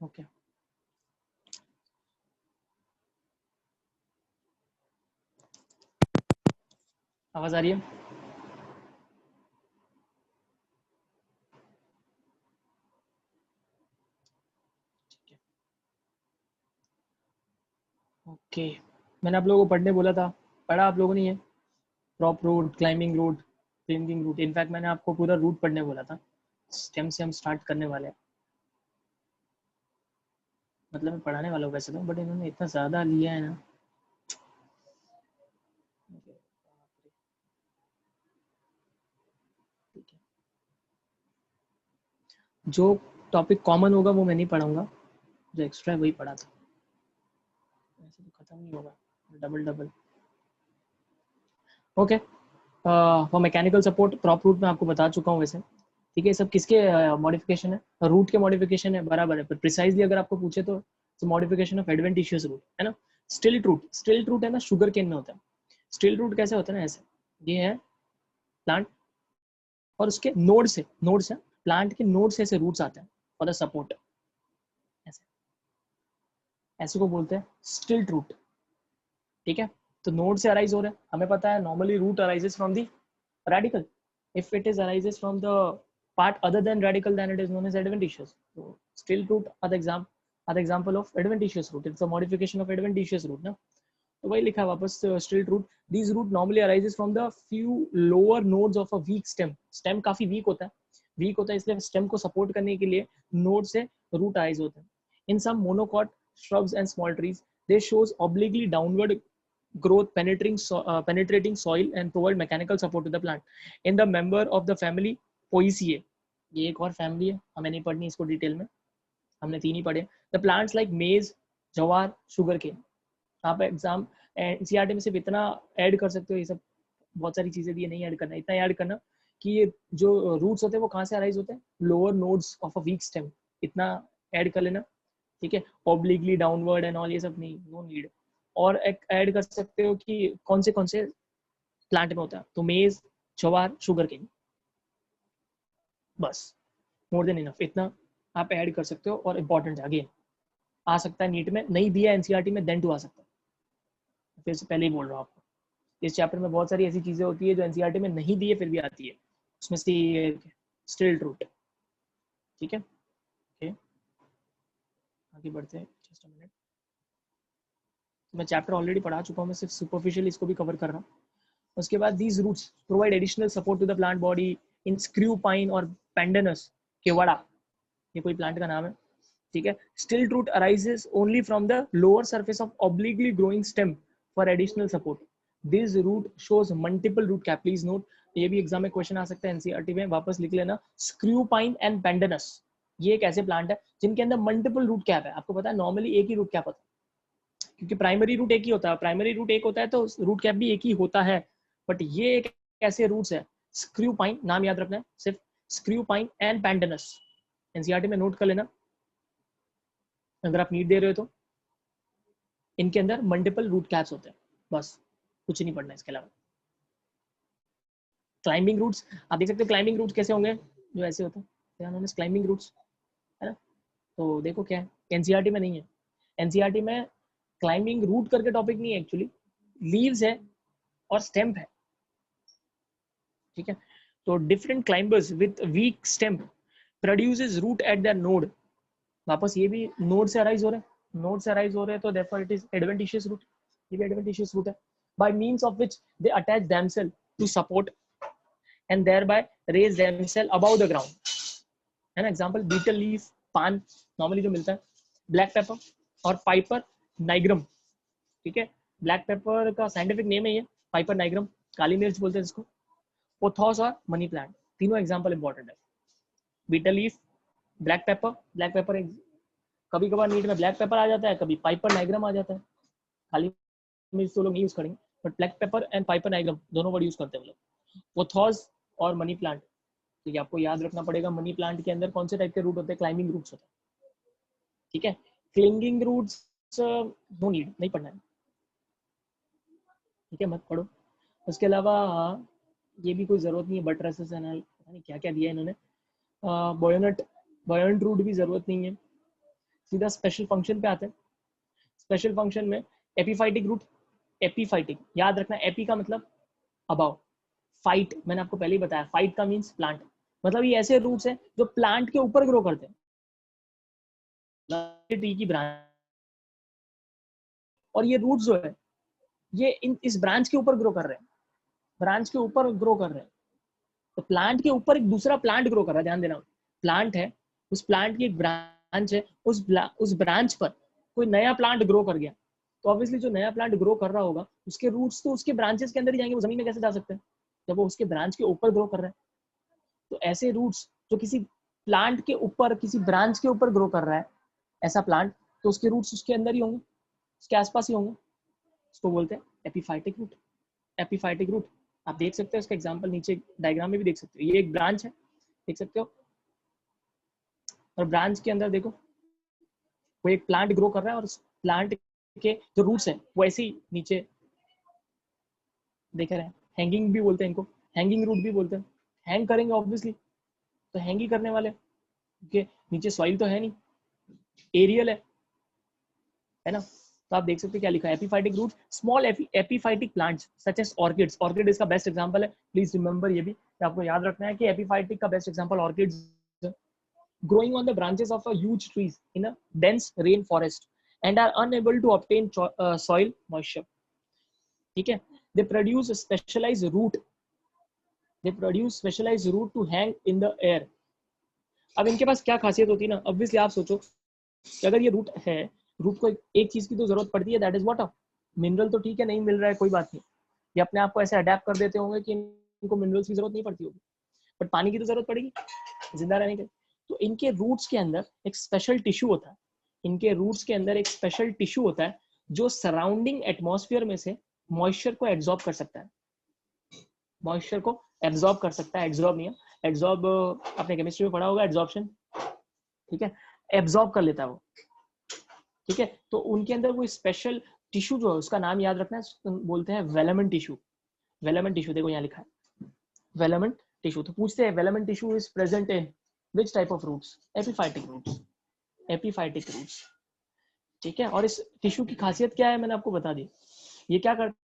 Okay आवाज आ रही है? ओके मैंने आप लोगों को पढ़ने बोला था, पढ़ा आप लोगों ने? ये crop root, climbing root, clinging root, in fact मैंने आपको पूरा रूट पढ़ने बोला था। स्टेम से हम स्टार्ट करने वाले हैं। मतलब मैं पढ़ाने वाला हूँ वैसे तो, बट इन्होंने इतना ज़्यादा लिया है ना। ठीक है, जो टॉपिक कॉमन होगा वो मैं नहीं पढ़ाऊंगा, जो एक्स्ट्रा है वही पढ़ा था। ऐसे तो खत्म नहीं होगा double double. Okay, for mechanical support crop root में आपको बता चुका हूँ वैसे। ठीक है, सब किसके मॉडिफिकेशन है? रूट के मॉडिफिकेशन है, बराबर है। पर प्रिसाइजली अगर आपको पूछे तो मॉडिफिकेशन ऑफ एडवेंटिशियस रूट है ना। स्टिल्ट रूट, स्टिल्ट रूट है ना, शुगर केन में होता है। स्टिल्ट रूट कैसे होता है ना, ऐसे ये है प्लांट और उसके नोड से प्लांट के नोड से ऐसे रूट्स आते हैं फॉर द सपोर्ट। ऐसे ऐसे को बोलते हैं स्टिल्ट रूट। ठीक है, तो नोड से अराइज हो रहे हैं, हमें पता है normally root arises from the radical. If it is arises from the part other than radical, then it is known as adventitious. So still root are the example of adventitious root. It's a modification of adventitious root ना। तो वही लिखा है वापस still root. These root normally arises from the few lower nodes of a weak stem. Stem काफी weak होता है, इसलिए stem को support करने के लिए node से root arise होते हैं. In some monocot shrubs and small trees, they shows obliquely downward growth penetrating soil and provide mechanical support to the plant. In the member of the family Poaceae, ये एक और family है, हमें नहीं पढ़नी इसको डिटेल में, हमने तीन ही पढ़े। द प्लांट्स लाइक मेज, जवार, शुगर केन। आप एग्जाम एनसीईआरटी में सिर्फ इतना ऐड कर सकते हो, ये सब बहुत सारी चीजें दी नहीं ऐड करना, इतना ऐड करना कि ये जो रूट्स होते हैं वो कहाँ से अराइज होते हैं, lower nodes of a week stem, इतना ऐड कर लेना। ठीक है, ऑब्लिकली डाउनवर्ड एंड ऑल ये सब नहीं, नो नीड। और एक ऐड कर सकते हो कि कौन से प्लांट में होता है, तो मेज, जवार, शुगर केन, बस, मोर देन इनफ, इतना आप ऐड कर सकते हो। और इंपॉर्टेंट है, अगेन आ सकता है नीट में, नहीं दिया एनसीईआरटी में देन टू आ सकता है, फिर से पहले ही बोल रहा हूँ आपको। इस चैप्टर में बहुत सारी ऐसी चीजें होती है जो एनसीईआरटी में नहीं दी है फिर भी आती है, उसमें से ये स्टिल्ट रूट। ठीक है, ओके आगे बढ़ते हैं, जस्ट अ मिनट। मैं चैप्टर ऑलरेडी पढ़ा चुका हूँ, मैं सिर्फ सुपरफिशियल इसको भी कवर कर रहा हूँ। उसके बाद these roots provide additional support to the plant body in screw pine और पेंडेनस, केवड़ा, ये कोई प्लांट का नाम है। ठीक है, stilt root arises only from the lower surface of obliquely growing stem for additional support. This root shows multiple root cap, please note, ये भी एग्जाम में क्वेश्चन आ सकता है एनसीईआरटी में, वापस लिख लेना। स्क्रू पाइन एंड पेंडेनस, ये एक ऐसे प्लांट है जिनके अंदर मल्टीपल रूट कैप है। आपको पता है नॉर्मली एक ही रूट कैप होता है, क्योंकि प्राइमरी रूट एक ही होता है, प्राइमरी रूट एक होता है तो रूट कैप भी एक ही होता है। बट ये एक ऐसे रूट्स है, स्क्रू पाइन, नाम याद रखना है सिर्फ, स्क्रू पाइन एंड पैंडेनस, एनसीईआरटी में नोट कर लेना अगर आप नीट दे रहे हो तो। इनके अंदर मल्टीपल रूट कैप्स होते हैं, बस कुछ नहीं पढ़ना इसके अलावा। क्लाइंबिंग रूट्स आप देख सकते हो, क्लाइंबिंग रूट्स कैसे होंगे, जो ऐसे होते हैं, क्लाइंबिंग रूट्स है ना। तो देखो क्या है, एनसीईआरटी में नहीं है, एनसीईआरटी में क्लाइंबिंग रूट करके टॉपिक नहीं है एक्चुअली, लीव्स है और स्टेम है। ठीक है, तो different climbers with weak stem produces root at the node, वापस ये भी नोड से अराइज हो रहे हैं, नोड से अराइज हो रहे हैं, तो therefore it is adventitious root, ये भी एडवेंटिशियस रूट है। By means of which they attach themselves to support and thereby raise themselves above the ground, है ना। एग्जांपल बीटल लीफ, पान नॉर्मली जो मिलता है, ब्लैक पेपर और पाइपर नाइग्रम। ठीक है, ब्लैक पेपर का साइंटिफिक नेम है ये पाइपर नाइग्रम, काली मिर्च बोलते हैं इसको, पोथोस और मनी प्लांट, तीनों एग्जांपल इंपॉर्टेंट है। Betel leaf, black pepper, black pepper कभी कभार नीट में ब्लैक पेपर आ जाता है, कभी पाइपर नाइग्रम आ जाता है, खाली मिर्च तो लोग नहीं यूज करेंगे, but black pepper and Piper nigrum दोनों वर्ड यूज करते हैं लोग। पोथोस और मनी प्लांट, तो ये आपको याद रखना पड़ेगा, मनी प्लांट के अंदर कौन से टाइप के रूट होते हैं, क्लाइंबिंग रूट्स होते हैं। ठीक है, क्लिंगिंग रूट्स नो नीड, नहीं पढ़ना है, ठीक है, मत पढ़ो। उसके अलावा ये भी कोई जरूरत नहीं है, बटरेसेस एंड पता नहीं क्या क्या दिया है इन्होंने, बॉयोनट, बॉयोनट रूट भी जरूरत नहीं है। सीधा स्पेशल फंक्शन पे आते हैं। स्पेशल फंक्शन में एपीफाइटिक रूट, एपीफाइटिक याद रखना, एपी का मतलब अबाव, फाइट मैंने आपको पहले ही बताया, फाइट का मीन्स प्लांट, मतलब ये ऐसे रूट्स हैं जो प्लांट के ऊपर ग्रो करते हैं, ट्री की ब्रांच, और ये रूट्स जो है ये इस ब्रांच के ऊपर ग्रो कर रहे हैं, ब्रांच के ऊपर ग्रो कर रहे हैं। तो प्लांट के ऊपर एक दूसरा प्लांट ग्रो कर रहा है, ध्यान देना, प्लांट है, उस प्लांट की एक ब्रांच है, उस ब्रांच पर कोई नया प्लांट ग्रो कर गया, तो ऑब्वियसली जो नया प्लांट ग्रो कर रहा होगा उसके रूट्स तो उसके ब्रांचेस के अंदर ही जाएंगे, वो जमीन में कैसे जा सकते हैं जब वो उसके ब्रांच के ऊपर ग्रो कर रहे हैं। तो ऐसे रूट्स जो किसी प्लांट के ऊपर, किसी ब्रांच के ऊपर ग्रो कर रहा है ऐसा प्लांट, तो उसके रूट्स उसके अंदर ही होंगे, उसके आसपास ही होंगे, उसको बोलते हैं एपीफाइटिक रूट। एपीफाइटिक रूट आप देख सकते हो, इसका एग्जांपल नीचे डायग्राम में भी देख सकते हो, ये एक ब्रांच है, देख सकते हो, और ब्रांच के अंदर देखो वो एक प्लांट ग्रो कर रहा है, और उस प्लांट के जो रूट्स हैं वो ऐसे ही नीचे देख रहे हैं, हैंगिंग भी बोलते हैं इनको, हैंगिंग रूट भी बोलते हैं, हैंग करेंगे ऑब्वियसली, तो हैंग ही करने वाले, क्योंकि नीचे सॉइल तो है नहीं, एरियल है ना। तो आप देख सकते हैं क्या लिखा है, epiphytic root, small epiphytic plants such as orchids, orchid इसका बेस्ट एग्जांपल है, प्लीज रिमेंबर, ये भी आपको याद रखना है कि एपीफाइटिक का best example orchids, growing on the branches of a huge trees in a dense rain forest and are unable to obtain soil moisture. ठीक है, they produce a specialized root, they produce specialized root to hang in the air. अब इनके पास क्या खासियत होती है ना, obviously आप सोचो कि अगर ये रूट है, रूट को एक चीज की तो जरूरत पड़ती है, दैट इज वाटर, मिनरल तो ठीक है नहीं मिल रहा है कोई बात नहीं, ये अपने आप को ऐसे अडेप्ट कर देते होंगे कि इनको मिनरल्स की जरूरत नहीं पड़ती होगी, बट पानी की तो जरूरत पड़ेगी जिंदा रहने के। तो इनके रूट्स के अंदर एक स्पेशल टिश्यू होता है, इनके रूट्स के अंदर एक स्पेशल टिश्यू होता है जो सराउंडिंग एटमॉस्फेयर में से मॉइस्चर को एब्जॉर्ब कर सकता है, मॉइस्चर को एब्जॉर्ब कर सकता है, एब्जॉर्ब नहीं है, एब्जॉर्ब आपने केमिस्ट्री में पढ़ा होगा, एब्जॉर्प्शन, ठीक है, एब्जॉर्ब कर लेता है वो, ठीक है। तो उनके अंदर वो स्पेशल टिश्यू जो है उसका नाम याद रखना है, बोलते हैं वेलामेंट टिश्यू, वेलामेंट टिश्यू, देखो यहाँ लिखा है वेलामेंट टिश्यू। तो पूछते हैं velamen tissue is present in which type of roots, epiphytic roots, epiphytic roots, ठीक है। और इस टिश्यू की खासियत क्या है मैंने आपको बता दी, ये क्या करता है,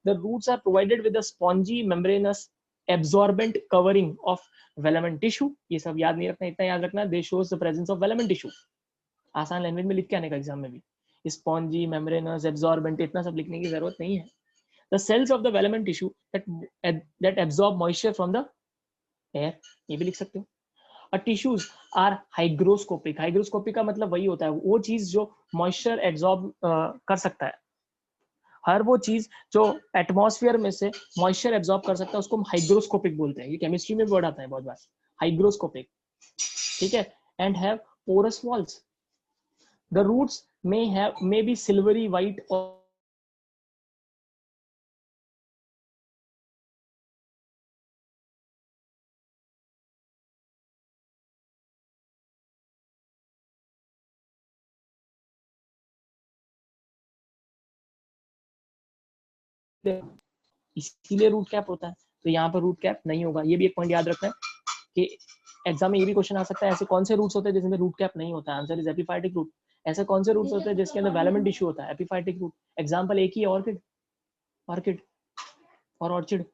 the roots are provided with a spongy membranous absorbent covering of velament tissue, ये सब याद नहीं रखना, इतना याद रखना, they shows the presence of velament tissue, आसान लैंग्वेज में लिख के आने का एग्जाम में भी, स्पॉन्जी, मेम्ब्रेनस, एब्जॉर्बेंट, इतना सब लिखने की जरूरत नहीं है। The cells of the velament tissue that absorb moisture from the air, ये भी लिख सकते हो। टिश्यूज आर हाइग्रोस्कोपिक, हाइग्रोस्कोपिक का मतलब वही होता है वो चीज जो मॉइस्चर एब्जॉर्ब कर सकता है, हर वो चीज जो एटमॉस्फेयर में से मॉइस्चर एब्जॉर्ब कर सकता है उसको हम हाइग्रोस्कोपिक बोलते हैं, ये केमिस्ट्री में वर्ड आता है बहुत बार, हाइग्रोस्कोपिक, ठीक है। And have porous walls, the roots may be silvery white or इसीलिए रूट कैप होता है, तो यहाँ पर रूट कैप नहीं होगा, ये भी एक पॉइंट याद रखना है कि एग्जाम में ये भी क्वेश्चन आ सकता है, ऐसे कौन से रूट्स होते हैं जिसमें रूट कैप नहीं होता है, आंसर इज एपीफाइटिक रूट। ऐसे कौन से रूट्स होते हैं जिसके अंदर वेलामेंट टिश्यू होता है, एपीफाइटिक रूट। एग्जांपल एक ही है, ऑर्किड, ऑर्किड और ऑर्चिड,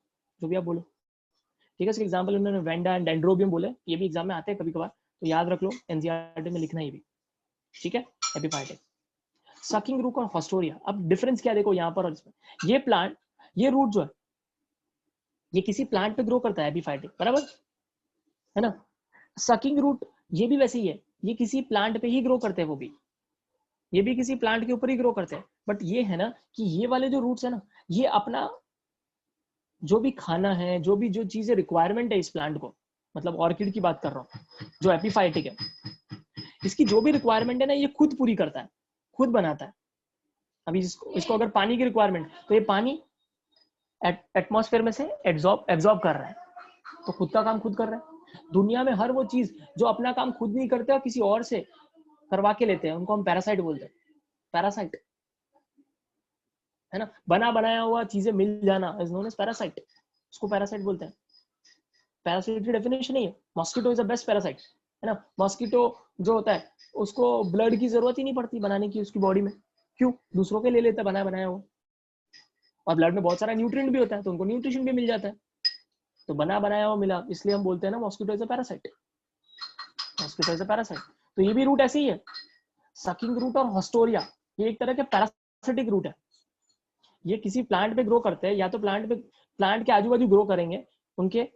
जो भी आप बोलो, ठीक है। इसके एग्जांपल उन्होंने वेंडा एंड डेंड्रोबियम बोले, ये भी एग्जाम में आते हैं कभी कभार, तो याद रख लो, एनसीईआरटी में लिखना ये भी, ठीक है। एपीफाइटिक, सकिंग रूट और हॉस्टोरिया, अब डिफरेंस क्या देखो यहाँ पर और इसमें, ये प्लांट, ये रूट जो है ये किसी प्लांट पे ग्रो करता है एपीफाइटिक, बराबर है ना। सकिंग रूट ये भी वैसे ही है, ये किसी प्लांट पे ही ग्रो करते हैं, वो भी, ये भी किसी प्लांट के ऊपर ही ग्रो करते हैं, बट ये है ना कि ये वाले जो रूट्स है ना, ये अपना जो भी खाना है, जो चीजें रिक्वायरमेंट है इस प्लांट को, मतलब ऑर्किड की बात कर रहा हूँ जो एपीफाइटिक है, इसकी जो भी रिक्वायरमेंट है ना ये खुद पूरी करता है, खुद बनाता है। अभी इसको अगर पानी की रिक्वायरमेंट, तो ये पानी एटमॉस्फेयर में से एब्जॉर्ब कर रहा है, तो खुद का काम खुद कर रहा है। दुनिया में हर वो चीज जो अपना काम खुद नहीं करते और किसी और से करवा के लेते हैं, उनको हम पैरासाइट बोलते हैं। पैरासाइट है ना, बना बनाया हुआ चीजें मिल जाना इज नोन एज पैरासाइट, उसको पैरासाइट बोलते हैं। पैरासाइट की डेफिनेशन ही है, mosquito is the best parasite, है ना। मॉस्किटो जो होता है उसको ब्लड की जरूरत ही नहीं पड़ती बनाने की उसकी बॉडी में, क्यों, दूसरों के ले लेता बनाया बनाया हुआ, और ब्लड में बहुत सारा न्यूट्रिएंट भी होता है तो उनको न्यूट्रिशन भी मिल जाता है, तो बना बनाया हुआ मिला, इसलिए हम बोलते हैं ना mosquito is a parasite, mosquito is a parasite. तो ये भी रूट ऐसे ही है, सकिंग रूट और हॉस्टोरिया, ये एक तरह के पैरासिटिक रूट है। ये किसी प्लांट पे ग्रो करते हैं, या तो प्लांट के आजू बाजू ग्रो करेंगे, उनके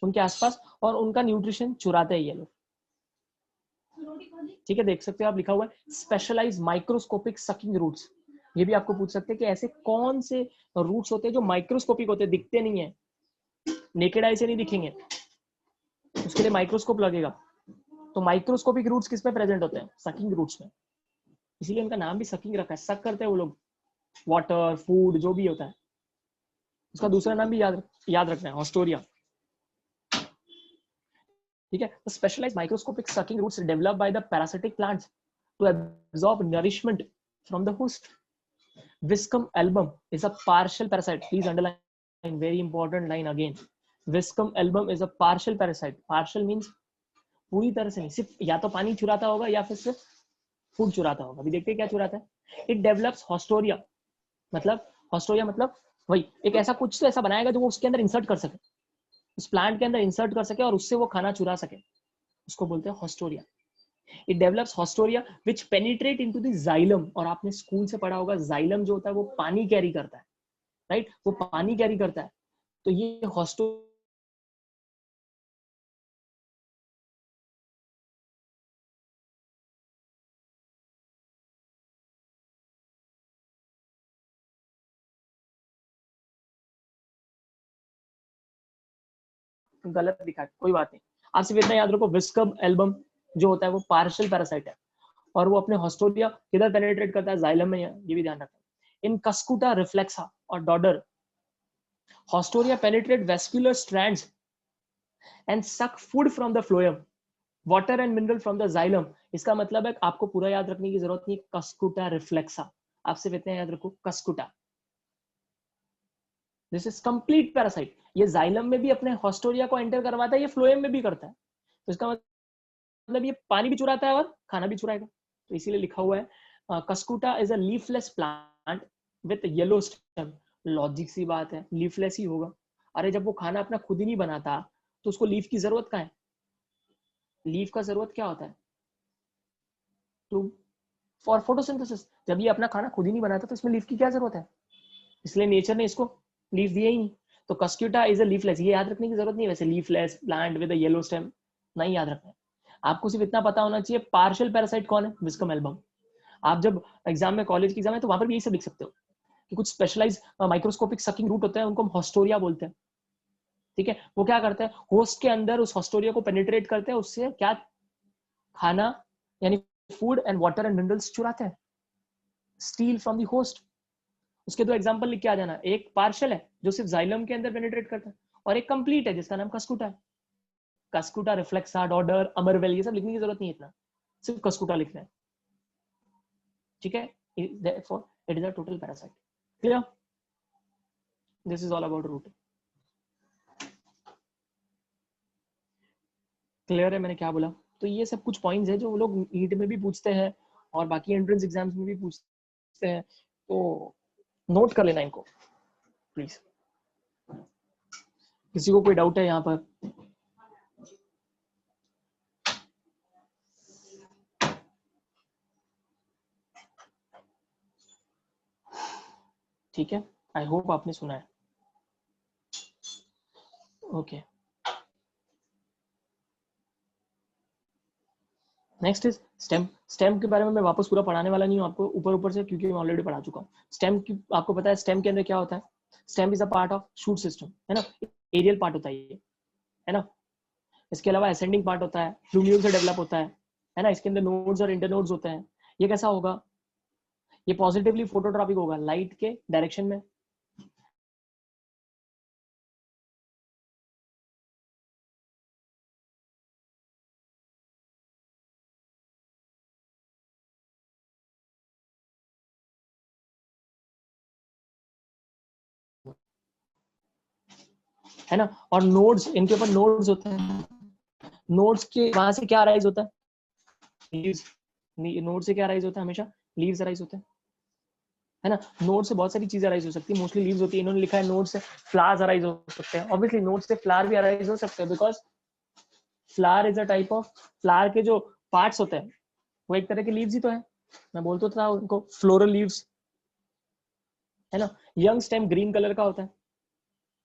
उनके आसपास, और उनका न्यूट्रिशन चुराते हैं ये लोग। ठीक है, देख सकते हो आप, लिखा हुआ है स्पेशलाइज माइक्रोस्कोपिक सकिंग रूट्स। ये भी आपको पूछ सकते हैं कि ऐसे कौन से रूट्स होते हैं जो माइक्रोस्कोपिक होते हैं, दिखते नहीं है, नेकेड आई से नहीं दिखेंगे, उसके लिए माइक्रोस्कोप लगेगा। तो माइक्रोस्कोपिक रूट्स किस में प्रेजेंट होते हैं, सकिंग रूट्स में, इसीलिए उनका नाम भी सकिंग रखा है, सक करते हैं वो लोग, वाटर फूड जो भी होता है। उसका दूसरा नाम भी याद रखना है, हॉस्टोरिया। ठीक है, तो specialised microscopic sucking roots developed by the parasitic plants to absorb nourishment from the host. Viscum album is a partial parasite. Please underline, very important line again. Viscum album is a partial parasite. Partial means पूरी तरह से नहीं, सिर्फ या तो पानी चुराता होगा या फिर सिर्फ फूड चुराता होगा। अभी देखते हैं क्या चुराता है। इट डेवलप्स हॉस्टोरिया, मतलब वही एक ऐसा कुछ तो ऐसा बनाएगा जो वो उसके अंदर इंसर्ट कर सके, उस प्लांट के अंदर इंसर्ट कर सके और उससे वो खाना चुरा सके, उसको बोलते हैं haustoria. It develops haustoria which penetrate into the xylem, और आपने स्कूल से पढ़ा होगा जाइलम जो होता है वो पानी कैरी करता है, राइट, वो पानी कैरी करता है। तो ये हॉस्टो गलत लिखा है, कोई बात नहीं, आप सिर्फ इतना याद रखो, विस्कम एल्बम जो होता है वो पार्शियल पैरासाइट है, और वो अपने हॉस्टोरिया किधर पेनिट्रेट करता है, जाइलम में, ये भी ध्यान रखना। इन कस्कुटा रिफ्लेक्सा और dodder, haustoria penetrate vascular strands and suck food from the phloem, water and mineral from the xylem. इसका मतलब है आपको पूरा याद रखने की जरूरत नहीं, कस्कुटा रिफ्लेक्सा, आप सिर्फ इतना याद रखो Cuscuta. This is complete parasite. ये जाइलम में भी अपने हॉस्टोरिया को एंटर करवाता है, ये फ्लोएम में भी करता है, तो इसका मतलब ये पानी भी चुराता है और खाना भी चुराएगा, तो इसीलिए लिखा हुआ है Cuscuta is a leafless plant with yellow stem. Logic सी बात है, लीफलेस ही होगा, अरे जब वो खाना अपना खुद ही नहीं बनाता तो उसको लीफ की जरूरत क्या है, लीफ का जरूरत क्या होता है, तो फॉर फोटोसिंथेसिस, जब ये अपना खाना खुद ही नहीं बनाता तो इसमें लीफ की क्या जरूरत है, इसलिए नेचर ने इसको लीफ दिया ही नहीं। तो कस्क्यूटा इज अ लीफलेस, ये याद रखने की जरूरत नहीं है वैसे, leafless plant with a yellow stem नहीं याद रखना है, आपको सिर्फ इतना पता होना चाहिए पार्शियल पैरासाइट कौन है, विस्कम एल्बम। आप जब एग्जाम में, कॉलेज की एग्जाम है, तो वहां पर भी यही सब लिख सकते हो कि कुछ स्पेशलाइज माइक्रोस्कोपिक सकिंग रूट होते हैं, उनको हम हॉस्टोरिया बोलते हैं। ठीक है, वो क्या करते हैं, होस्ट के अंदर उस हॉस्टोरिया को पेनिट्रेट करते हैं, उससे क्या, खाना यानी food and water and minerals चुराते हैं, स्टील फ्रॉम द होस्ट। उसके दो एग्जांपल लिख के आ जाना, एक पार्शियल है जो सिर्फ जाइलम के अंदर पेनिट्रेट करता है, और एक कंप्लीट है जिसका नाम कस्कुटा है। कस्कुटा, रिफ्लेक्सा, डॉडर, अमरवेल, ये सब लिखने की जरूरत नहीं है इतना, सिर्फ कस्कुटा लिखना है। ठीक है, therefore it is a total parasite. Clear? This is all about root. Clear है मैंने क्या बोला? तो ये सब कुछ पॉइंट्स है जो वो लोग नीट में भी पूछते हैं और बाकी एंट्रेंस एग्जाम्स में भी पूछते हैं, तो नोट कर लेना इनको प्लीज। किसी को कोई डाउट है यहाँ पर? ठीक है, आई होप आपने सुना है। Okay, next is stem. Stem के बारे में मैं वापस पूरा पढ़ाने वाला नहीं हूँ आपको, ऊपर ऊपर से, क्योंकि मैं ऑलरेडी पढ़ा चुका हूँ। स्टेम की आपको पता है स्टेम के अंदर क्या होता है, stem is a part of shoot system, है ना, एरियल पार्ट होता है ये, है ना। इसके अलावा असेंडिंग पार्ट होता है, फ्लूमियल से डेवलप होता है ना, इसके अंदर नोड्स और इंटरनोड्स होते हैं। ये कैसा होगा, ये पॉजिटिवली फोटोट्रॉपिक होगा, लाइट के डायरेक्शन में है ना। और नोड्स, इनके ऊपर नोड्स होते हैं, नोड्स के वहां से क्या अराइज होता है, लीव्स। नोड से क्या अराइज होता है, हमेशा लीव्स अराइज होते हैं, है ना। नोड से बहुत सारी चीजें अराइज हो सकती है, मोस्टली लीव्स होती है। इन्होंने लिखा है नोड से फ्लावर्स अराइज हो सकते हैं, ऑब्वियसली नोड से फ्लावर भी अराइज हो सकते हैं, because flower is a type of, flower के जो पार्ट्स होते हैं वो एक तरह के लीव्स ही तो है, मैं बोलता था उनको फ्लोरल लीव्स, है ना। यंग स्टेम ग्रीन कलर का होता है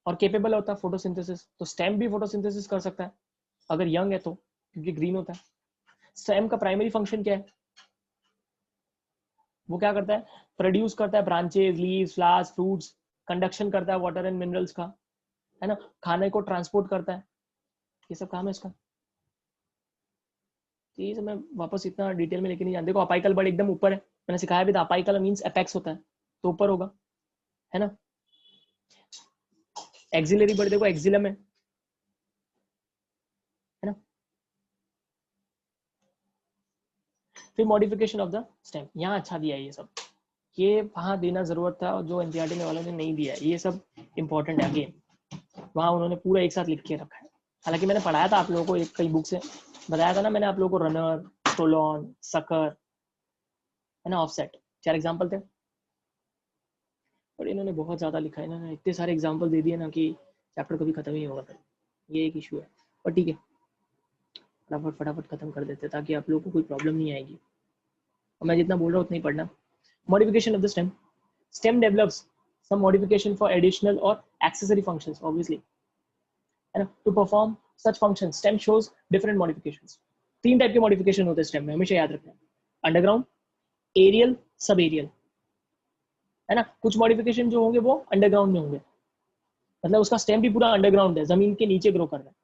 और केपेबल होता है फोटोसिंथेसिस, तो स्टेम भी फोटोसिंथेसिस कर सकता है अगर यंग है तो, क्योंकि ग्रीन होता है। स्टेम का प्राइमरी फंक्शन क्या है, वो क्या करता है, प्रोड्यूस करता है branches, leaves, flowers, fruits, conduction करता है वाटर एंड मिनरल्स का, है ना, खाने को ट्रांसपोर्ट करता है, ये सब काम है इसका। ये सब मैं वापस इतना डिटेल में लेके नहीं जानते। देखो अपाइकल बर्ड एकदम ऊपर है, मैंने सिखाया भी था, अपाइकल मींस अपेक्स होता है, तो ऊपर होगा, है ना। एक्सिलरी बर्ड देखो एक्सिलम है ना। फिर मॉडिफिकेशन ऑफ द स्टेम, यहाँ अच्छा दिया है ये सब, ये वहाँ देना जरूरत था, जो एनसीईआरटी में वालों ने नहीं दिया है, ये सब इंपॉर्टेंट है अगेन, वहाँ उन्होंने पूरा एक साथ लिख के रखा है। हालांकि मैंने पढ़ाया था आप लोगों को एक कई बुक से, बताया था ना मैंने आप लोगों को, रनर, स्टोलॉन, सकर, है ना, ऑफसेट, 4 एग्जाम्पल थे। और इन्होंने बहुत ज़्यादा लिखा है, इन्होंने इतने सारे एग्जाम्पल दे दिए ना कि चैप्टर कभी खत्म ही नहीं होगा फिर, ये एक इशू है। पर ठीक है, फटाफट फटाफट खत्म कर देते ताकि आप लोगों को कोई प्रॉब्लम नहीं आएगी, और मैं जितना बोल रहा हूँ उतना ही पढ़ना। Modification of the stem, stem develops some modification for additional or accessory functions, obviously, है ना। to perform such functions stem shows different modifications। 3 type के मॉडिफिकेशन होते हैं स्टेम में, हमेशा याद रखना, अंडरग्राउंड, एरियल, सब एरियल, है ना। कुछ मॉडिफिकेशन जो होंगे वो अंडरग्राउंड में होंगे, मतलब उसका स्टेम भी पूरा अंडरग्राउंड है, जमीन के नीचे ग्रो कर रहा है।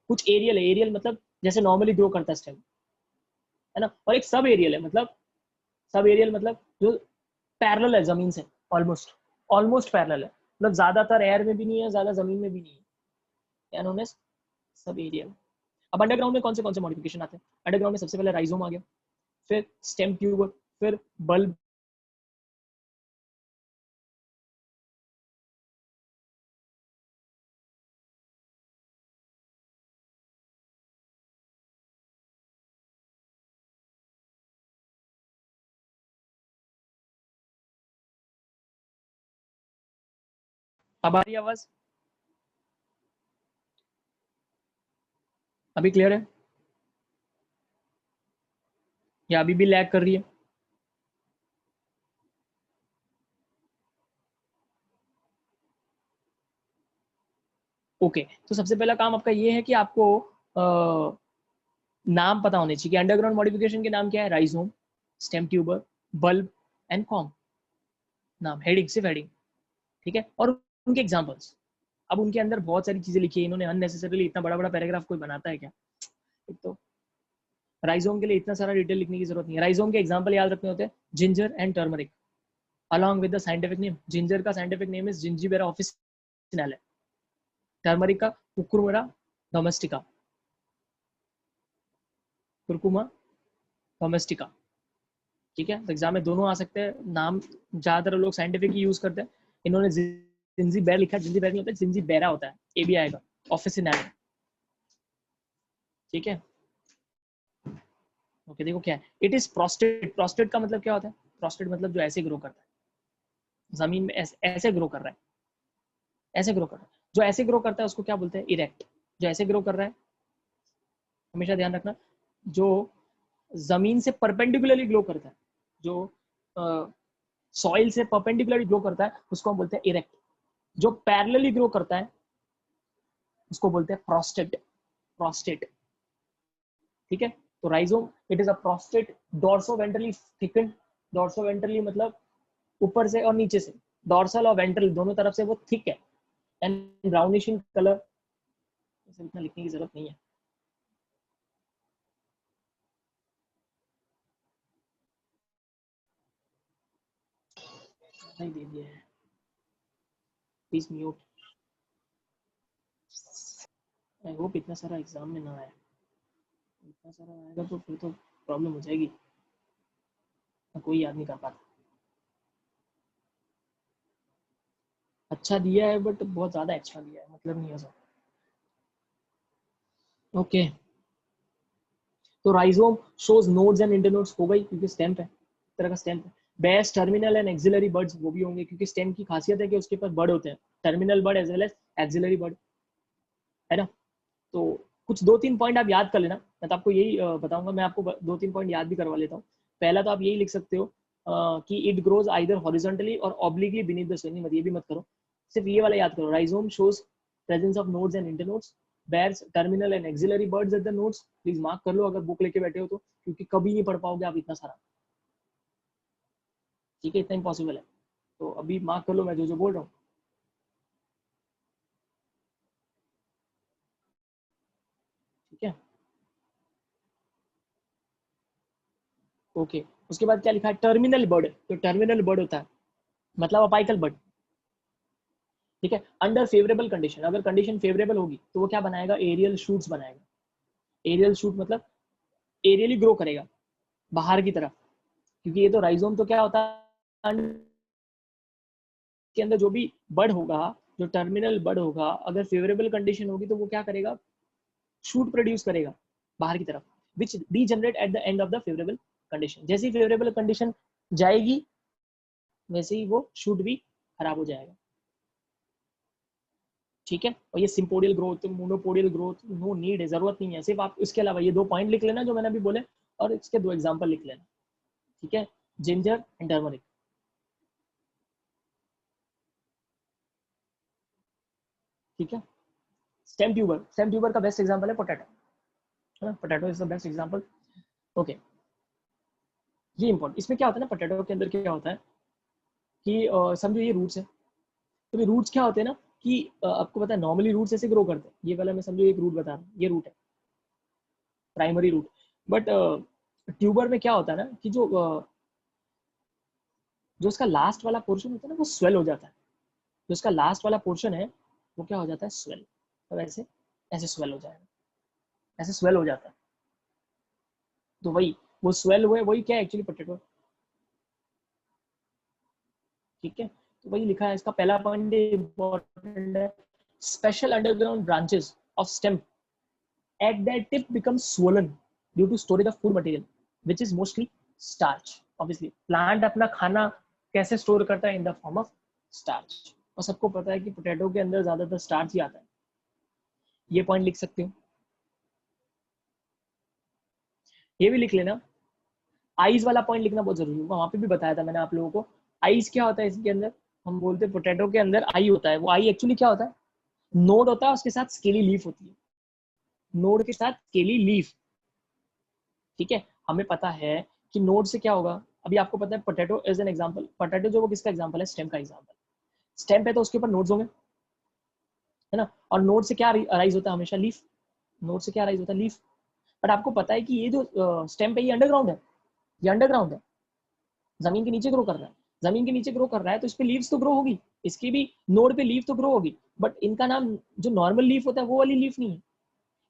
कुछ एरियल है, एरियल मतलब जैसे नॉर्मली ग्रो करता है स्टेम, है ना। और एक सब एरियल है, मतलब सब एरियल मतलब जो पैरेलल है जमीन से, ऑलमोस्ट, ऑलमोस्ट पैरेलल है, मतलब ज्यादातर एयर में भी नहीं है, ज्यादा जमीन में भी नहीं है, नोन एज सब एरियल। अब अंडरग्राउंड में कौन से मॉडिफिकेशन आते हैं, अंडरग्राउंड में सबसे पहले राइजोम आ गया, फिर स्टेम ट्यूब, फिर बल्ब, अब आ रही आवाज, अभी क्लियर है या अभी भी लैग कर रही है। ओके, तो सबसे पहला काम आपका ये है कि आपको नाम पता होने चाहिए कि अंडरग्राउंड मॉडिफिकेशन के नाम क्या है, rhizome, stem tuber, bulb and com, नाम, हेडिंग, सिर्फ हेडिंग, ठीक है, और उनके एग्जांपल्स। अब उनके अंदर बहुत सारी चीजें लिखी है इन्होंने, अननेसेसरीली इतना बड़ा बड़ा पैराग्राफ कोई बनाता है क्या, एक तो राइजोम के लिए इतना सारा डिटेल लिखने की जरूरत नहीं है। राइजोम के एग्जांपल याद रखने होते हैं, ginger and turmeric, along with the scientific name। Ginger का साइंटिफिक नेम इज जिंजीबेरा ऑफिसिनाले, टर्मरिक का कुकुरमुरा डोमेस्टिका, कुरकुमा डोमेस्टिका, ठीक है। तो एग्जाम में दोनों आ सकते हैं, नाम ज्यादातर लोग साइंटिफिक ही यूज करते हैं। इन्होंने जिंजी बेर लिखा है, जिंजी बेर नहीं होता है, जिंजी बेरा होता है, ए भी आएगा, ऑफिसिनाले, ठीक है। ओके, देखो क्या है, इट इज प्रोस्टेट, प्रोस्टेट का मतलब क्या होता है, प्रोस्टेट मतलब जो ऐसे ग्रो करता है जमीन में, ऐसे ग्रो कर रहा है, ऐसे ग्रो कर रहा है, जो ऐसे ग्रो करता है उसको क्या बोलते हैं, इरेक्ट। जो ऐसे ग्रो कर रहा है, हमेशा ध्यान रखना, जो जमीन से परपेंडिकुलरली ग्रो करता है, जो सॉइल से परपेंडिकुलरली ग्रो करता है उसको हम बोलते हैं इरेक्ट। जो पैरेलली ग्रो करता है उसको बोलते हैं प्रोस्टेट, प्रोस्टेट, ठीक है। तो rhizome, it is a prostrate, dorsoventrally thicken, dorsoventrally मतलब ऊपर से और नीचे से, डॉर्सल और वेंट्रल दोनों तरफ से वो थिक है, एंड ब्राउनिश इन कलर, इतना लिखने की जरूरत नहीं है। नहीं दे दिया है, प्लीज म्यूट। आई होप इतना सारा एग्जाम में ना आए, इतना सारा आएगा तो फिर तो प्रॉब्लम हो जाएगी, कोई याद नहीं कर पाता। अच्छा दिया है बट बहुत ज्यादा एक्स्ट्रा दिया है, मतलब नहीं है सब। ओके, तो rhizome shows nodes and internodes हो गई क्योंकि स्टेम है, तरह का स्टेम है। Base terminal and axillary birds वो भी होंगे क्योंकि स्टेम की खासियत है कि उसके पास बर्ड होते हैं, terminal bud as well as axillary bud, है ना। तो कुछ दो तीन पॉइंट आप याद कर लेना, मैं तो आपको यही बताऊंगा, मैं आपको दो तीन पॉइंट याद भी करवा लेता हूँ। पहला तो आप यही लिख सकते हो कि इट ग्रोज आइदर हॉरिजॉन्टली और ऑब्लिकली बीनीथ द सोइल, मत ये भी मत करो, सिर्फ ये वाला याद करो, rhizome shows presence of nodes and internodes, bears terminal and auxiliary birds at the nodes। Please mark कर लो अगर बुक लेके बैठे हो तो, क्योंकि कभी नहीं पढ़ पाओगे आप इतना सारा, ठीक है, इतना इम्पॉसिबल है। तो अभी मार्क कर लो मैं जो जो बोल रहा हूँ, ठीक है। ओके, उसके बाद क्या लिखा है, टर्मिनल बर्ड, तो टर्मिनल बर्ड होता है मतलब अपाइकल बर्ड, ठीक है। अंडर फेवरेबल कंडीशन, अगर कंडीशन फेवरेबल होगी तो वो क्या बनाएगा, एरियल शूट्स बनाएगा। एरियल शूट मतलब एरियली ग्रो करेगा बाहर की तरफ, क्योंकि ये तो राइजोम तो क्या होता है के अंदर जो भी बर्ड होगा, जो टर्मिनल बर्ड होगा, अगर फेवरेबल कंडीशन होगी तो वो क्या करेगा, शूट प्रोड्यूस करेगा बाहर की तरफ, which degenerate at the end of the favourable condition. जैसी फेवरेबल कंडीशन जाएगी वैसे ही वो शूट भी खराब हो जाएगा, ठीक है। और ये sympodial growth, monopodial growth no need है, जरूरत नहीं है, सिर्फ आप इसके अलावा ये दो पॉइंट लिख लेना जो मैंने अभी बोले, और इसके दो एग्जांपल लिख लेना, ठीक है, जिंजर एंड टर्मरिक, ठीक है। स्टेम ट्यूबर का बेस्ट एग्जांपल है पोटैटो, है ना, potato is the best example. Okay, ये इंपॉर्टेंट, इसमें क्या होता है ना, पोटैटो के अंदर क्या होता है कि समझो ये रूट्स है, तो ये रूट्स क्या होते हैं ना कि आपको पता है नॉर्मली रूट्स ऐसे ग्रो करते हैं, ये वाला मैं समझो एक रूट बता रहा हूँ, ये रूट है प्राइमरी रूट, बट ट्यूबर में क्या होता है ना कि जो उसका लास्ट वाला पोर्शन होता है ना वो स्वेल हो जाता है, जो उसका लास्ट वाला पोर्शन है वो क्या हो जाता है, स्वेल, तो ऐसे ऐसे स्वेल हो जाएगा, ऐसे स्वेल हो जाता है, तो वही वो स्वेल हुए वही क्या एक्चुअली पोटैटो, ठीक है। तो वही लिखा है, इसका पहला पॉइंट इंपॉर्टेंट है, special underground branches of stem at their tip becomes swollen due to storage of food material which is mostly starch। obviously plant अपना खाना कैसे स्टोर करता है, in the form of starch, और सबको पता है कि पोटैटो के अंदर ज्यादातर स्टार्च ही आता है, ये पॉइंट लिख सकते हो। ये भी लिख लेना, आइज वाला पॉइंट लिखना बहुत जरूरी है, वहां पे भी बताया था मैंने आप लोगों को, आइज क्या होता है इसके अंदर, हम बोलते हैं पोटैटो के अंदर आई होता है, वो आई एक्चुअली क्या होता है, नोड होता है उसके साथ स्केली लीफ होती है, नोड के साथ स्केली लीफ, ठीक है। हमें पता है कि नोड से क्या होगा, अभी आपको पता है potato as an example, potato जो वो किसका एग्जांपल है, स्टेम का एग्जांपल, स्टेम पे तो उसके ऊपर नोड्स होंगे, है ना, और नोड से क्या अराइज होता है हमेशा, लीफ, नोड से क्या अराइज होता है, लीफ। बट आपको पता है कि ये जो स्टेम पे ये अंडरग्राउंड है, ये अंडरग्राउंड है, जमीन के नीचे ग्रो कर रहा है, जमीन के नीचे ग्रो कर रहा है तो इस पे लीव्स तो ग्रो होगी, इसकी भी नोड पे लीफ तो ग्रो होगी, बट इनका नाम जो नॉर्मल लीफ होता है वो वाली लीफ नहीं है,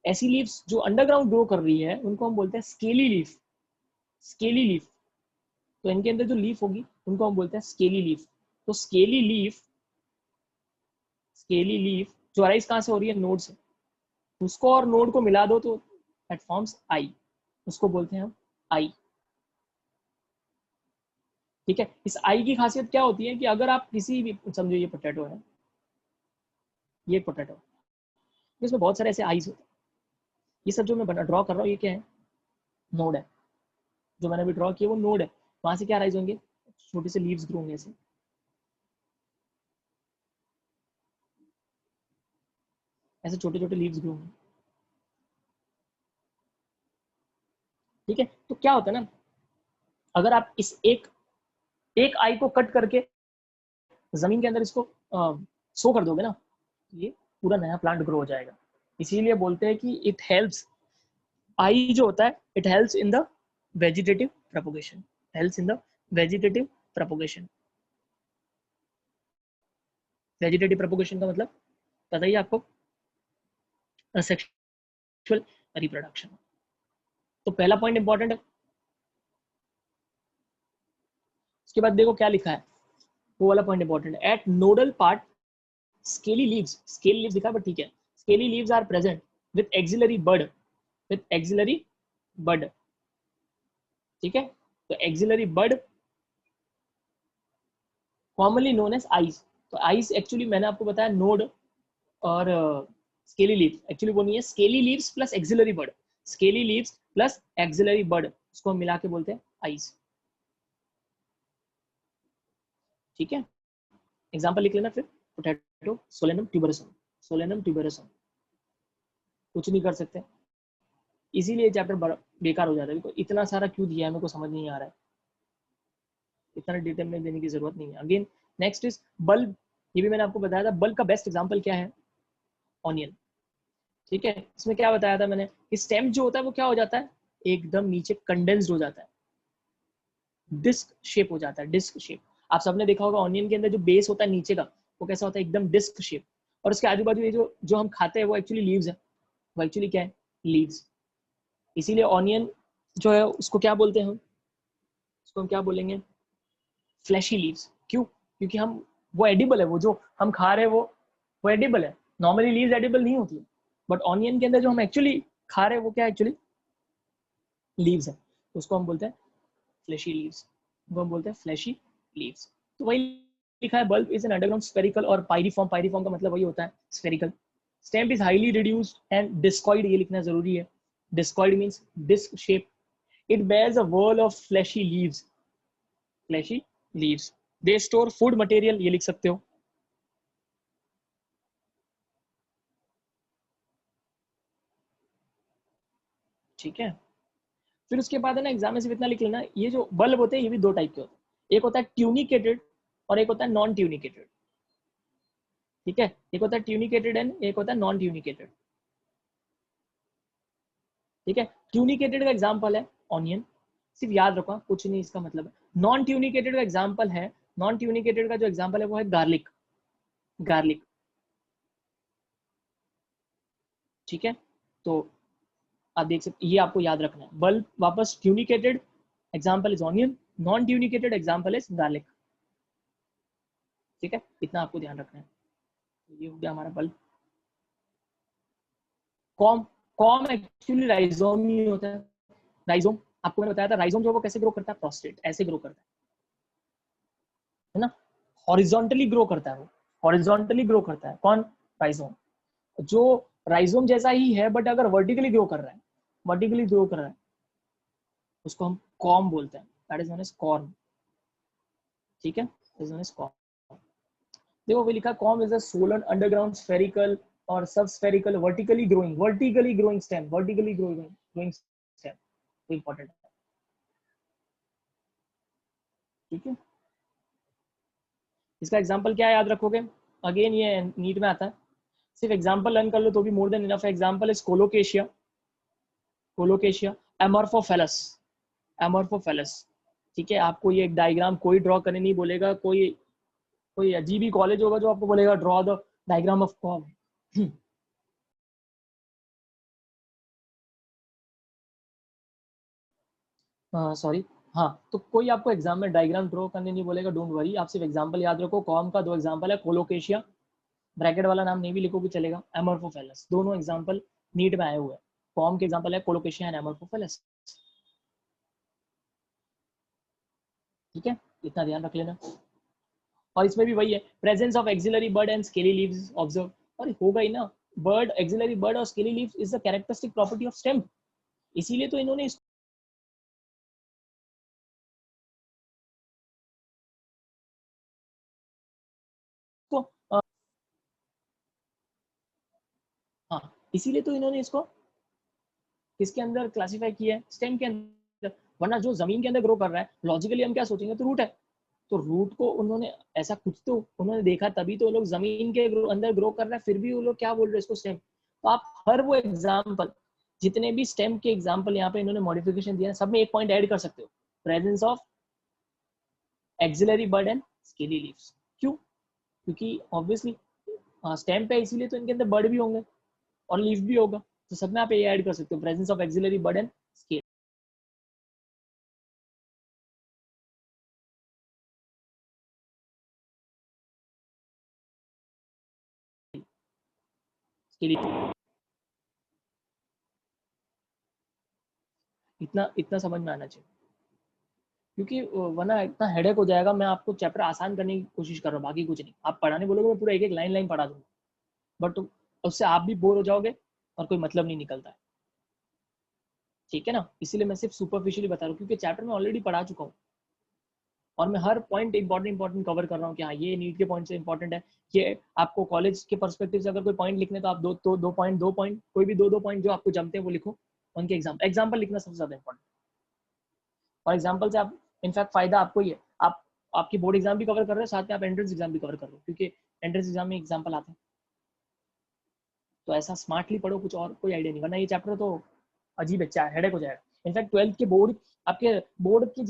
ऐसी लीव्स जो अंडरग्राउंड ग्रो कर रही है उनको हम बोलते हैं स्केली लीफ, स्केली लीफ, तो इनके अंदर जो लीफ होगी उनको हम बोलते हैं स्केली लीफ। तो स्केली लीफ जो अराइज कहाँ से हो रही है, नोड से, उसको और नोड को मिला दो तो दैट फॉर्म्स आई, उसको बोलते हैं हम आई, ठीक है। इस आई की खासियत क्या होती है कि अगर आप किसी भी, समझो ये पोटैटो है, ये पोटैटो, इसमें बहुत सारे ऐसे आईज होते हैं, ये सब जो मैं ड्रॉ कर रहा हूँ ये क्या है, नोड है, जो मैंने अभी ड्रॉ किया वो नोड है, वहां से क्या राइज होंगे, छोटे से लीव्स ग्रो होंगे ऐसे, ऐसे छोटे छोटे लीव्स ग्रो होंगे, ठीक है। तो क्या होता है ना, अगर आप इस एक एक आई को कट करके जमीन के अंदर इसको सो कर दोगे ना, तो ये पूरा नया प्लांट ग्रो हो जाएगा, इसीलिए बोलते हैं कि इट हेल्प्स, आई जो होता है it helps in the vegetative propagation, helps in the vegetative propagation, vegetative propagation का मतलब पता ही आपको, सेक्सुअल रिप्रोडक्शन। तो पहला पॉइंट इंपॉर्टेंट है, उसके बाद देखो क्या लिखा है, वो वाला पॉइंट इंपॉर्टेंट है, at nodal part scaly leaves, scaly leaves लिखा है बट ठीक है, scaly leaves are present with axillary bud, with axillary bud, ठीक है। तो axillary bud commonly known as eyes. तो आइस एक्चुअली मैंने आपको बताया नोड और स्केली लीव्स, एक्चुअली वो नहीं है, स्केली लीव्स प्लस एक्सिलरी बड, स्केली लीव्स प्लस एक्सिलरी बड, इसको हम मिला के बोलते हैं आइस, ठीक है। एग्जांपल लिख लेना फिर, पोटैटो, सोलेनम ट्यूबरसम, सोलेनम ट्यूबरसम, कुछ नहीं कर सकते, इसीलिए चैप्टर बेकार हो जाता है। तो इतना सारा क्यों दिया है मेरे को समझ नहीं आ रहा है, इतना डिटेल में देने की जरूरत नहीं है। अगेन नेक्स्ट इज बल्ब, ये भी मैंने आपको बताया था। बल्ब का बेस्ट एग्जांपल क्या है, ऑनियन, ठीक है। इसमें क्या बताया था मैंने, कि स्टेम जो होता है वो क्या हो जाता है, एकदम नीचे कंडेंस्ड हो जाता है, डिस्क शेप हो जाता है, डिस्क शेप। आप सबने देखा होगा ऑनियन के अंदर जो बेस होता है नीचे का, वो कैसा होता है, एकदम डिस्क शेप। और उसके आजू बाजू ये जो जो हम खाते हैं वो एक्चुअली लीव्स है, वो एक्चुअली क्या है, लीव्स। इसीलिए ऑनियन जो है उसको क्या बोलते हैं हम, उसको हम क्या बोलेंगे, फ्लैशी लीव्स। क्यों, क्योंकि हम, वो एडिबल है, वो जो हम खा रहे हैं वो एडिबल है। नॉर्मली लीव्स एडिबल नहीं होती है, बट ऑनियन के अंदर जो हम एक्चुअली खा रहे हैं वो क्या एक्चुअली लीव्स है, तो उसको हम बोलते हैं फ्लैशी लीव्स, वो हम बोलते हैं फ्लैशी लीव्स। तो वही लिखा है, bulb is an underground spherical और पाइरिफॉर्म, पाइरिफॉर्म का मतलब वही होता है spherical. Stem is highly reduced and discoid, ये लिखना जरूरी है, discoid means disc shape. It bears a whorl of fleshy leaves, fleshy leaves, they store food material, ये लिख सकते हो, ठीक है। फिर उसके बाद है ना, एग्जाम में सिर्फ इतना लिख लेना, ये जो बल्ब होते हैं ये भी दो टाइप के होते हैं, एक होता है ट्यूनिकेटेड और एक होता है नॉन ट्यूनिकेटेड, ठीक है। एक होता है ट्यूनिकेटेड एंड एक होता है नॉन ट्यूनिकेटेड, ठीक है। ट्यूनिकेटेड का एग्जांपल है ऑनियन, सिर्फ याद रखो कुछ नहीं इसका मतलब है। नॉन ट्यूनिकेटेड का एग्जांपल है, नॉन ट्यूनिकेटेड का जो एग्जांपल है वो है गार्लिक, गार्लिक, ठीक है। तो आप देख सकते, ये आपको याद रखना है। बल्ब वापस tunicated example is onion, non tunicated example is garlic, ठीक है। इतना आपको ध्यान रखना है। ये हो गया हमारा bulb. Corm, corm actually rhizome ही होता है, राइजोम, आपको मैंने बताया था राइजोम जो वो कैसे ग्रो करता है, प्रोस्टेट ऐसे ग्रो करता है ना, हॉरिजॉन्टली ग्रो करता है वो, हॉरिजॉन्टली ग्रो करता है कौन, राइजोम। जो राइजोम जैसा ही है बट अगर वर्टिकली ग्रो कर रहा है, वर्टिकली ग्रो कर रहा है, उसको हम कॉम बोलते हैं, that is known as corm, ठीक है, इज नोन एज कॉर्म। देखो वो लिखा, corm is a swollen underground spherical और sub spherical vertically growing stem, vertically growing stem, important है, ठीक है। इसका एग्जांपल क्या याद रखोगे, अगेन ये नीट में आता है, सिर्फ एग्जांपल लर्न कर लो तो भी मोर देन इनफ है। एग्जांपल इज कोलोकेशिया, कोलोकेशिया, एमॉर्फोफेलस, एमॉर्फोफेलस, ठीक है। आपको ये एक डायग्राम कोई ड्रॉ करने नहीं बोलेगा, कोई कोई अजीब ही कॉलेज होगा जो आपको बोलेगा draw the diagram of com, sorry, हाँ। तो कोई आपको एग्जाम में डायग्राम ड्रॉ करने नहीं बोलेगा, डोंट वरी, आप सिर्फ एग्जांपल याद रखो। कॉम का दो एग्जांपल है, कोलोकेशिया, ब्रैकेट वाला नाम नहीं भी लिखोगे चलेगा, एमॉर्फोफेलस, दोनों एग्जांपल नीट में आए हुए हैं। फॉर्म के एग्जांपल है कोलोकेशिया एंड एमॉर्फोफेलस, ठीक है, इतना ध्यान रख लेना। और इसमें भी वही है, presence of axillary bud and scaly leaves observe, और होगा ही ना, बर्ड, एक्सिलरी बर्ड और scaly leaves is the characteristic property of stem, इसीलिए तो इन्होंने इसको हाँ, इसीलिए तो इन्होंने इसको किसके अंदर क्लासिफाई किया है, स्टेम के अंदर। वरना जो जमीन के अंदर ग्रो कर रहा है, लॉजिकली हम क्या सोचेंगे, तो रूट है, तो रूट को उन्होंने ऐसा कुछ तो उन्होंने देखा, तभी तो लोग जमीन के अंदर ग्रो कर रहे हैं, फिर भी वो लोग क्या बोल रहे हैं इसको स्टेम। तो आप हर वो एग्जाम्पल, जितने भी स्टेम के एग्जाम्पल यहाँ पे इन्होंने मॉडिफिकेशन दिया है, सब में एक पॉइंट ऐड कर सकते हो, presence of axillary bud and scaly leaves. क्यों, क्योंकि ऑब्वियसली स्टेम पे, इसीलिए तो इनके अंदर बर्ड भी होंगे और लीफ भी होगा, तो सब में आप ये ऐड कर सकते हो, presence of axillary bud and scaly. इतना इतना समझ में आना चाहिए, क्योंकि वरना इतना हेडेक हो जाएगा। मैं आपको चैप्टर आसान करने की कोशिश कर रहा हूँ, बाकी कुछ नहीं। आप पढ़ाने बोलोगे मैं पूरा एक एक लाइन लाइन पढ़ा दूंगा, बट उससे आप भी बोर हो जाओगे और कोई मतलब नहीं निकलता है, ठीक है ना। इसीलिए मैं सिर्फ सुपरफिशियली बता रहा हूँ, क्योंकि चैप्टर में ऑलरेडी पढ़ा चुका हूँ और मैं हर पॉइंट इंपॉर्टेंट कवर कर रहा हूँ कि हाँ ये नीट के पॉइंट से इंपॉर्टेंट है। ये आपको कॉलेज के पर्सपेक्टिव से अगर कोई पॉइंट लिखने तो आप दो पॉइंट कोई भी दो पॉइंट जो आपको जमते हैं वो लिखो। उनके एग्जाम्पल लिखना सबसे ज्यादा इंपॉर्टेंट, और एग्जाम्पल से आप इनफैक्ट फायदा आपको ही है। आप आपकी बोर्ड एग्जाम भी कवर कर रहे हो, साथ में आप एंट्रेंस एग्जाम भी कवर कर रहे हो, क्योंकि एंट्रेंस एग्जाम में एग्जाम्पल आते हैं। तो ऐसा स्मार्टली पढ़ो, कुछ और कोई आइडिया नहीं, वरना ये चैप्टर तो अजीब है, हेडेक हो जाएगा। इनफैक्ट 12th के बोर्ड, आपके बोर्ड की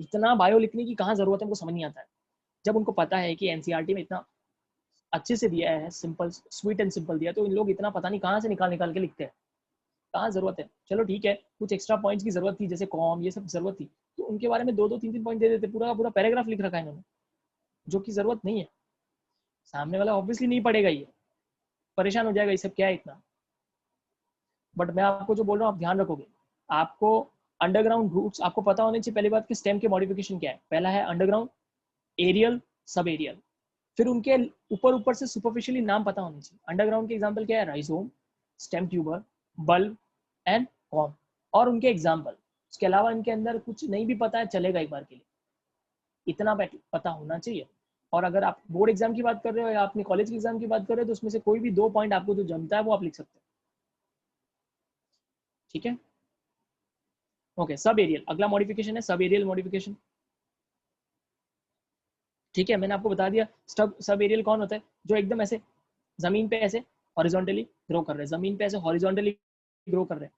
इतना बायो लिखने की कहाँ जरूरत है, उनको समझ नहीं आता है। जब उनको पता है कि एनसीईआरटी में इतना अच्छे से दिया है, सिंपल स्वीट एंड सिंपल दिया, तो इन लोग इतना पता नहीं कहाँ से निकाल निकाल के लिखते हैं। कहाँ जरूरत है, चलो ठीक है, कुछ एक्स्ट्रा पॉइंट्स की जरूरत थी, जैसे कॉम, ये सब जरूरत थी, तो उनके बारे में दो दो तीन तीन पॉइंट दे देते, पूरा का पूरा पैराग्राफ लिख रखा है इन्होंने, जो कि जरूरत नहीं है। सामने वाला ऑब्वियसली नहीं पढ़ेगा, ये परेशान हो जाएगा, ये सब क्या है इतना। बट मैं आपको जो बोल रहा हूँ आप ध्यान रखोगे। आपको अंडरग्राउंड रूट्स आपको पता होने चाहिए। पहली बात कि स्टेम के मॉडिफिकेशन क्या है, पहला है अंडरग्राउंड, एरियल, सब एरियल। फिर उनके ऊपर ऊपर से सुपरफिशियली नाम पता होने चाहिए। अंडरग्राउंड के एग्जाम्पल क्या है, rhizome, stem tuber, bulb and com, और उनके एग्जाम्पल। उसके अलावा इनके अंदर कुछ नहीं भी पता है चलेगा एक बार के लिए, इतना पता होना चाहिए। और अगर आप बोर्ड एग्जाम की बात कर रहे हो या अपने कॉलेज के एग्जाम की बात कर रहे हो, तो उसमें से कोई भी दो पॉइंट आपको जो जमता है वो आप लिख सकते हैं, ठीक है। ओके, सब एरियल अगला मॉडिफिकेशन है, सब एरियल मॉडिफिकेशन, ठीक है। मैंने आपको बता दिया सब एरियल कौन होता है, जो एकदम ऐसे जमीन पे ऐसे हॉरिजॉन्टली ग्रो कर रहे हैं, जमीन पे ऐसे हॉरिजॉन्टली ग्रो कर रहे हैं,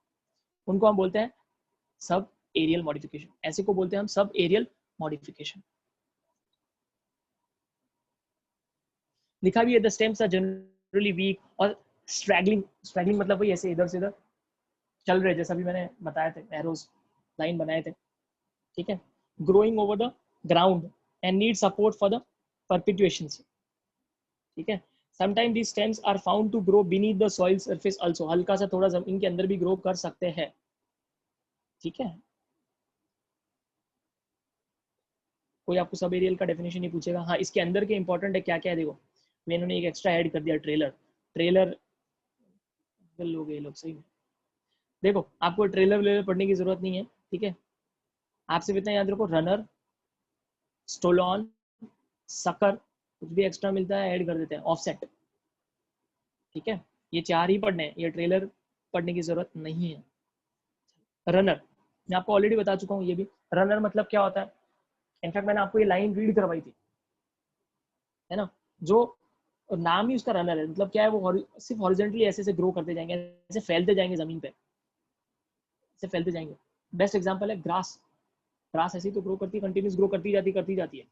उनको हम बोलते हैं सब एरियल मॉडिफिकेशन। ऐसे को बोलते हैं हम सब एरियल मॉडिफिकेशन। लिखा भी है the stems are generally weak और स्ट्रैगलिंग। स्ट्रैगलिंग मतलब वही ऐसे इधर से इधर चल रहे, जैसा भी मैंने बताया थे, एरोज लाइन बनाए थे, ठीक है। Growing over the ground and need support for the perpetuation, ठीक है। Sometime these stems are found to grow beneath the soil surface also, हल्का सा थोड़ा जमीन के अंदर भी ग्रो कर सकते हैं, ठीक है। कोई आपको सब एरियल का डेफिनेशन नहीं पूछेगा। हाँ, इसके अंदर के इंपॉर्टेंट है क्या क्या है, देखो मैंने एक एक्स्ट्रा ऐड कर दिया, ट्रेलर। ट्रेलर लोग ये लोग सही में, देखो आपको ट्रेलर वेलर पढ़ने की जरूरत नहीं है, ठीक है। आप सिर्फ इतना याद रखो, रनर, स्टोलॉन, सकर, कुछ भी एक्स्ट्रा मिलता है ऐड कर देते हैं, ऑफसेट, ठीक है। ये चार ही पढ़ने हैं, ये ट्रेलर पढ़ने की जरूरत नहीं है। रनर मैं आपको ऑलरेडी बता चुका हूँ, ये भी रनर मतलब क्या होता है। इनफैक्ट मैंने आपको ये लाइन रीड करवाई थी, है ना, जो नाम ही उसका रनर है। मतलब क्या है, वो सिर्फ हॉरिजॉन्टली ऐसे ऐसे ग्रो करते जाएंगे, ऐसे फैलते जाएंगे जमीन पे, ऐसे फैलते जाएंगे। बेस्ट एग्जांपल है ग्रास। ग्रास ऐसे ही तो ग्रो करती है, कंटिन्यूस ग्रो करती जाती है।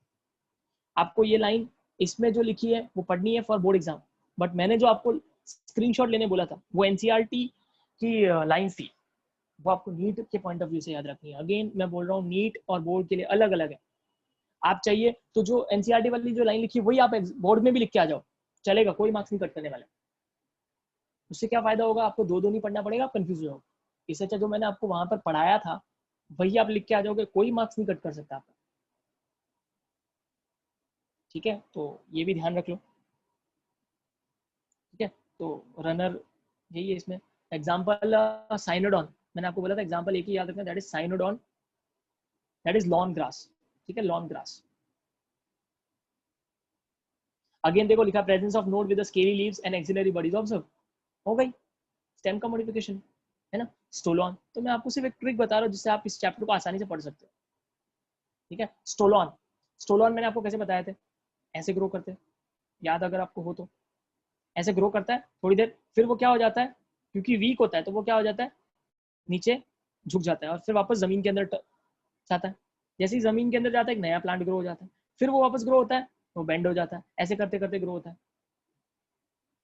आपको ये लाइन इसमें जो लिखी है वो पढ़नी है फॉर बोर्ड एग्जाम, बट मैंने जो आपको स्क्रीनशॉट लेने बोला था वो एनसीईआरटी की लाइन थी, वो आपको नीट के पॉइंट ऑफ व्यू से याद रखनी है। अगेन मैं बोल रहा हूँ, नीट और बोर्ड के लिए अलग अलग है। आप चाहिए तो जो एनसीईआरटी वाली जो लाइन लिखी है वही आप बोर्ड में भी लिख के आ जाओ, चलेगा, कोई मार्क्स नहीं कट करने वाले। उससे क्या फायदा होगा, आपको दो दो नहीं पढ़ना पड़ेगा, आप कंफ्यूज हो जाओगे। इससे अच्छा जो मैंने आपको वहां पर पढ़ाया था वही आप लिख के आ जाओगे, कोई मार्क्स नहीं कट कर सकता आपका, ठीक है। तो ये भी ध्यान रख लो, ठीक है। तो रनर यही है इसमें। एग्जाम्पल साइनोडॉन, मैंने आपको बोला था एग्जाम्पल एक ही याद रखना, that is Cynodon, that is lawn grass, ठीक है, लॉन ग्रास। अगेन देखो लिखा presence of node with scaly leaves and axillary bodies, observe, हो गई स्टेम का मॉडिफिकेशन, है ना। स्टोलॉन, तो मैं आपको सिर्फ एक ट्रिक बता रहा हूँ जिससे आप इस चैप्टर को आसानी से पढ़ सकते हो, ठीक है। स्टोलॉन, स्टोलॉन मैंने आपको कैसे बताया थे, ऐसे ग्रो करते हैं, याद अगर आपको हो तो, ऐसे ग्रो करता है थोड़ी देर, फिर वो क्या हो जाता है, क्योंकि वीक होता है तो वो क्या हो जाता है, नीचे झुक जाता है और फिर वापस जमीन के अंदर जाता है। जैसे ही जमीन के अंदर जाता है एक नया प्लांट ग्रो हो जाता है, फिर वो वापस ग्रो होता है, वो बेंड हो जाता है, ऐसे करते करते ग्रो होता है।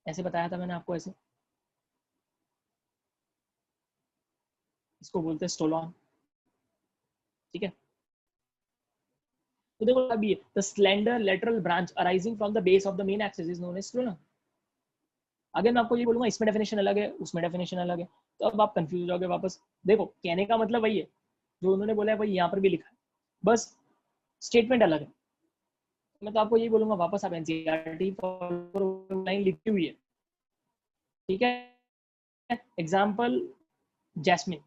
ऐसे बताया था मैंने आपको, ऐसे, इसको बोलते हैं स्टोलॉन, ठीक है। तो देखो अभी the slender lateral branch arising from the base of the main axis is known as stolon, अगर मैं आपको ये बोलूंगा इसमें डेफिनेशन अलग है, उसमें डेफिनेशन अलग है, तो अब आप कंफ्यूज हो जाओगे वापस। देखो कहने का मतलब वही है जो उन्होंने बोला है, वही यहाँ पर भी लिखा है, बस स्टेटमेंट अलग है। मैं तो आपको यही बोलूंगा, वापस आप एनसीईआरटी लाइन लिखी हुई है, ठीक है। एग्जाम्पल जैस्मिन,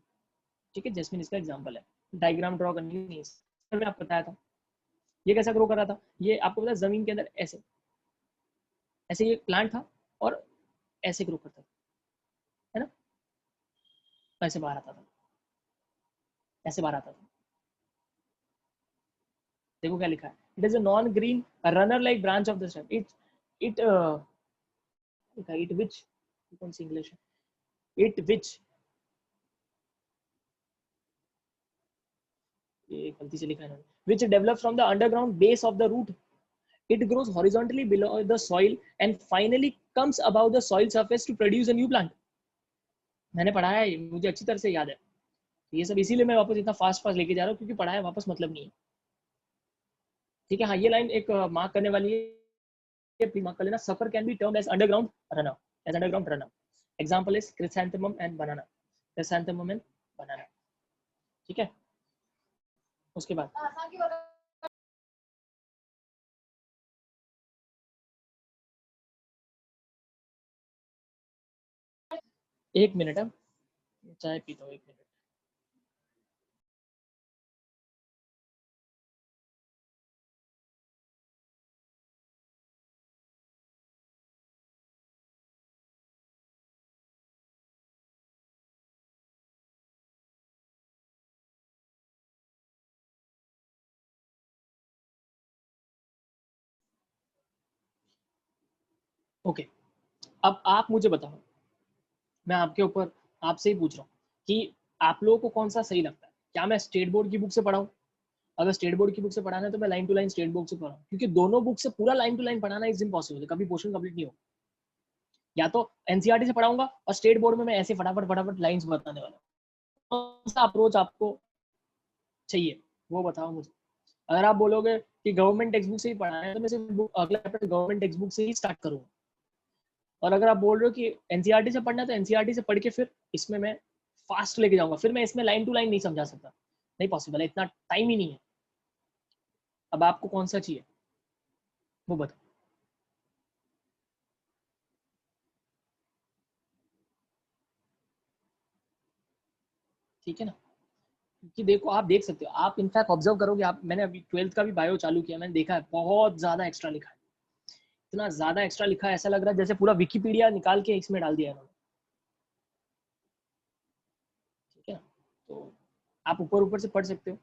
ठीक है, जैस्मिन इसका एग्जाम्पल है। डायग्राम ड्रॉ करनी नहीं, मैंने आपको बताया था ये कैसा ग्रो कर रहा था। ये आपको पता है जमीन के अंदर ऐसे ऐसे ये प्लांट था और ऐसे ग्रो करता था, है ना, ऐसे बाहर आता था, ऐसे बाहर आता था। देखो क्या लिखा है, it is a non green runner like branch of the stem. It it which, कौन सी इंग्लिश है, इट विच, ये गलती से लिखा है इन्होंने, which develops from the underground base of the root. It grows horizontally below the soil and finally comes above the soil surface to produce a new plant. मैंने पढ़ा है, मुझे अच्छी तरह से याद है। ये सब इसीलिए मैं वापस इतना फास्ट फास्ट लेके जा रहा हूँ, क्योंकि पढ़ा है वापस मतलब नहीं है, ठीक है। हाँ, ये लाइन एक मार्क करने वाली है, मार्क कर लेना। Sucker can be termed as underground runner, as underground runner. Example is chrysanthemum and banana, chrysanthemum and banana, ठीक है। उसके बाद एक मिनट है, चाय पीता हूँ, एक मिनट। ओके, अब आप मुझे बताओ, मैं आपके ऊपर आपसे ही पूछ रहा हूँ कि आप लोगों को कौन सा सही लगता है। क्या मैं स्टेट बोर्ड की बुक से पढ़ाऊँ? अगर स्टेट बोर्ड की बुक से पढ़ाना है तो मैं line to line state board से पढ़ाऊँ, क्योंकि दोनों बुक से पूरा लाइन टू लाइन पढ़ाना इज इम्पॉसिबल है, कभी पोर्शन कंप्लीट नहीं होगा। या तो एनसीईआरटी से पढ़ाऊंगा और स्टेट बोर्ड में मैं ऐसे फटाफट फटाफट लाइंस बताने वाला हूँ। कौन सा अप्रोच आपको चाहिए वो बताओ मुझे। अगर आप बोलोगे कि गवर्नमेंट टेक्स्ट बुक से ही पढ़ाना है तो मैं सिर्फ अगला चैप्टर गवर्नमेंट टेक्स्ट बुक से ही स्टार्ट करूँगा। और अगर आप बोल रहे हो कि एनसीईआरटी से पढ़ना है तो एनसीईआरटी से पढ़ के फिर इसमें मैं फास्ट लेके जाऊंगा, फिर मैं इसमें लाइन टू लाइन नहीं समझा सकता, नहीं पॉसिबल है, इतना टाइम ही नहीं है। अब आपको कौन सा चाहिए वो बताओ, ठीक है ना। क्योंकि देखो आप देख सकते हो, आप इनफैक्ट ऑब्जर्व करोगे, आप, मैंने अभी 12th का भी बायो चालू किया, मैंने देखा है बहुत ज्यादा एक्स्ट्रा लिखा है, इतना ज्यादा एक्स्ट्रा लिखा है, ऐसा लग रहा है जैसे पूरा विकीपीडिया निकाल के इसमें डाल दिया है इन्होंने, ठीक है ना। तो आप ऊपर ऊपर से पढ़ सकते हो,